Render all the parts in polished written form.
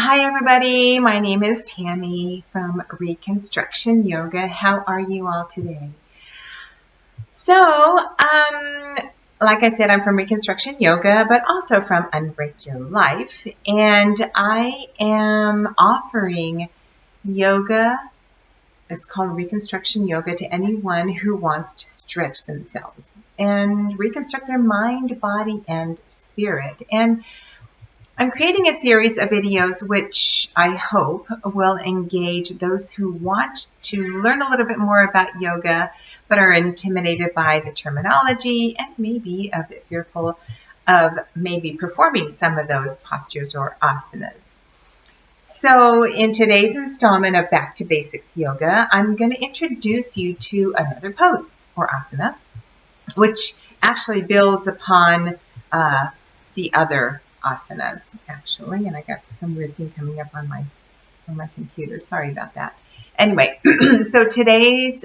Hi everybody, my name is Tammy from Reconstruction Yoga. How are you all today? So, like I said, I'm from Reconstruction Yoga, but also from Unbreak Your Life. And I am offering yoga, it's called Reconstruction Yoga, to anyone who wants to stretch themselves and reconstruct their mind, body, and spirit. And I'm creating a series of videos which I hope will engage those who want to learn a little bit more about yoga but are intimidated by the terminology and maybe a bit fearful of maybe performing some of those postures or asanas. So in today's installment of Back to Basics Yoga, I'm going to introduce you to another pose or asana, which actually builds upon the other asanas, actually. And I got some weird thing coming up on my computer. Sorry about that. Anyway, so today's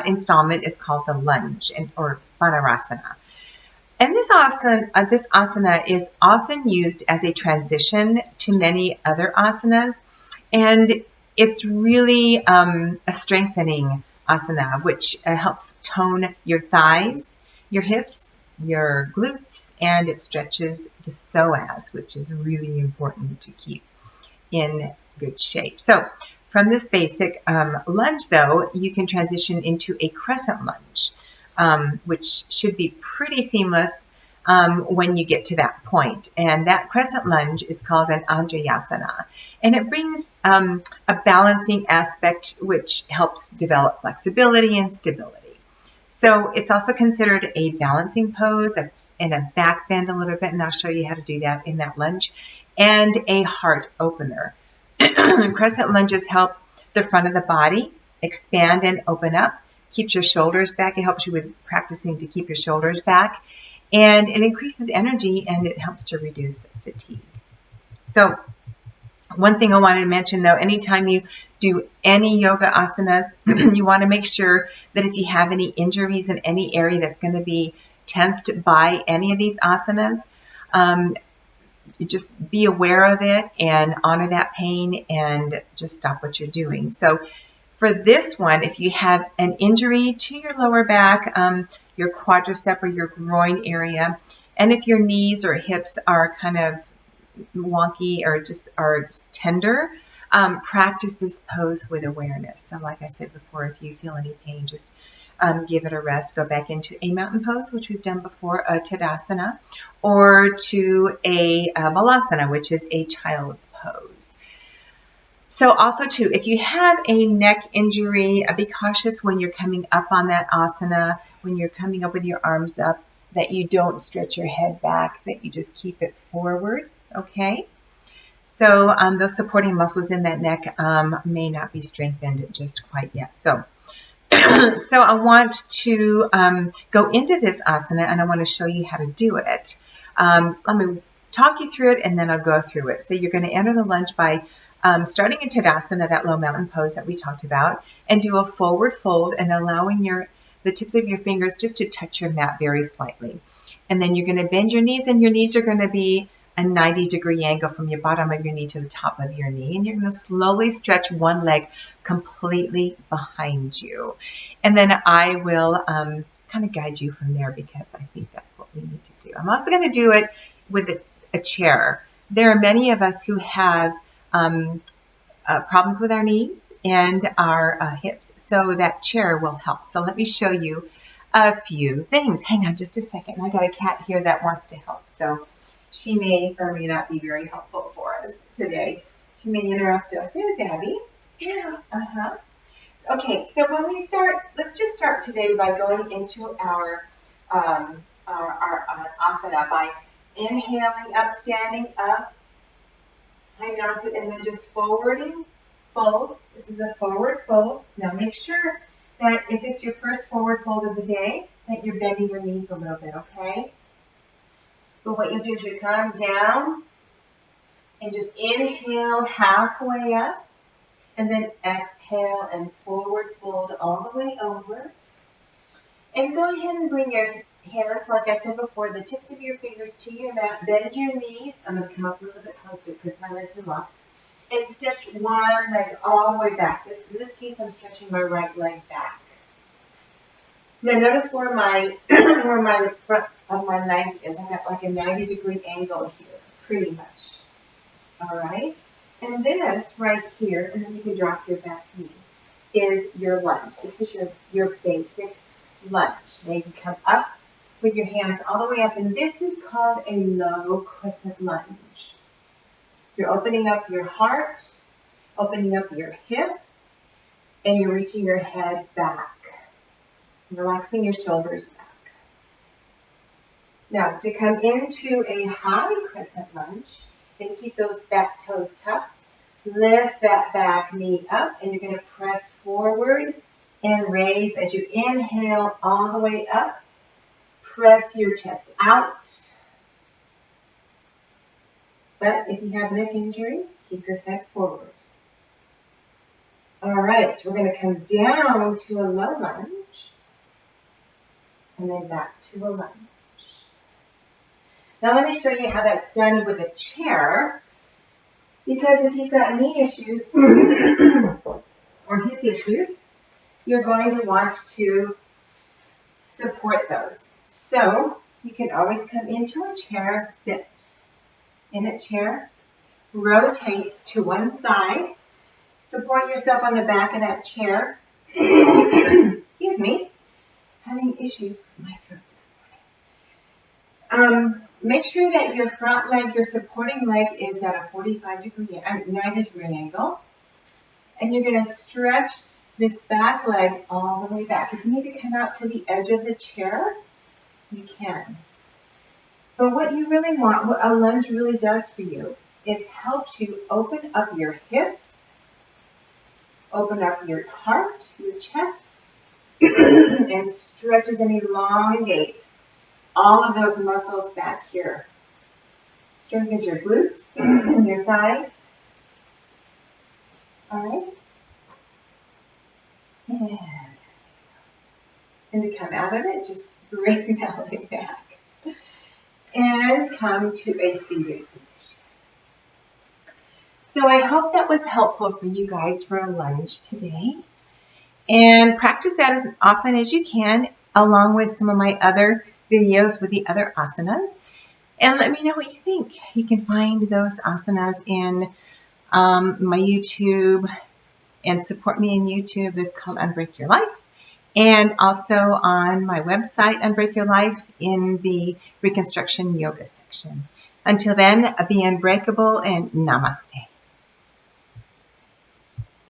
installment is called the Lunge or Banarasana. And this asana is often used as a transition to many other asanas. And it's really a strengthening asana, which helps tone your thighs, your hips, your glutes, and it stretches the psoas, which is really important to keep in good shape. So from this basic lunge, though, you can transition into a crescent lunge, which should be pretty seamless when you get to that point. And that crescent lunge is called an Anjaneyasana. And it brings a balancing aspect which helps develop flexibility and stability. So it's also considered a balancing pose and a back bend a little bit, and I'll show you how to do that in that lunge, and a heart opener. Crescent lunges help the front of the body expand and open up, keeps your shoulders back. It helps you with practicing to keep your shoulders back, and it increases energy and it helps to reduce fatigue. So one thing I wanted to mention, though, anytime you do any yoga asanas, you want to make sure that if you have any injuries in any area that's going to be tensed by any of these asanas, you just be aware of it and honor that pain and just stop what you're doing. So for this one, if you have an injury to your lower back, your quadricep or your groin area, and if your knees or hips are kind of wonky or just are tender, practice this pose with awareness. So like I said before, if you feel any pain, just give it a rest. Go back into a mountain pose, which we've done before, a Tadasana, or to a Balasana, which is a child's pose. So also too, if you have a neck injury, be cautious when you're coming up on that asana, when you're coming up with your arms up, that you don't stretch your head back, that you just keep it forward, okay? So those supporting muscles in that neck may not be strengthened just quite yet. So I want to go into this asana and I want to show you how to do it. Let me talk you through it and then I'll go through it. So you're going to enter the lunge by starting in Tadasana, that low mountain pose that we talked about, and do a forward fold and allowing the tips of your fingers just to touch your mat very slightly. And then you're going to bend your knees, and your knees are going to be a 90-degree angle from your bottom of your knee to the top of your knee. And you're going to slowly stretch one leg completely behind you. And then I will kind of guide you from there because I think that's what we need to do. I'm also going to do it with a chair. There are many of us who have problems with our knees and our hips, so that chair will help. So let me show you a few things. Hang on just a second. I got a cat here that wants to help, so she may or may not be very helpful for us today. She may interrupt us. There's Abby. Yeah. Okay, so when we start, let's just start today by going into our asana by inhaling up, standing up, high mounted, and then just forwarding, fold. This is a forward fold. Now make sure that if it's your first forward fold of the day, that you're bending your knees a little bit, okay? But what you do is you come down and just inhale halfway up, and then exhale and forward fold all the way over. And go ahead and bring your hands, like I said before, the tips of your fingers to your mat. Bend your knees. I'm going to come up a little bit closer because my legs are locked. and stretch one leg all the way back. In this case, I'm stretching my right leg back. Now notice where my where my front of my leg is. I'm at like a 90-degree angle here, pretty much. All right. And this right here, and then you can drop your back knee, is your lunge. This is your basic lunge. Now you can come up with your hands all the way up, and this is called a low crescent lunge. You're opening up your heart, opening up your hip, and you're reaching your head back, relaxing your shoulders back. Now, to come into a high crescent lunge, and keep those back toes tucked, lift that back knee up, and you're going to press forward and raise as you inhale all the way up. Press your chest out. But if you have neck injury, keep your head forward. All right, we're going to come down to a low lunge, and then back to a lunge. Now let me show you how that's done with a chair, because if you've got knee issues or hip issues, you're going to want to support those. So you can always come into a chair, sit in a chair, rotate to one side, support yourself on the back of that chair. Excuse me, having issues with my throat this morning. Make sure that your front leg, your supporting leg, is at a 90-degree angle. And you're going to stretch this back leg all the way back. If you need to come out to the edge of the chair, you can. But what you really want, what a lunge really does for you, is helps you open up your hips, open up your heart, your chest, and stretches and elongates all of those muscles back here. Strengthens your glutes and your thighs. All right. And to come out of it, just bring that leg back. And come to a seated position. So I hope that was helpful for you guys for a lunge today. And practice that as often as you can, along with some of my other videos with the other asanas. And let me know what you think. You can find those asanas in my YouTube, and support me in YouTube. It's called Unbreak Your Life. And also on my website, Unbreak Your Life, in the Reconstruction Yoga section. Until then, be unbreakable and namaste.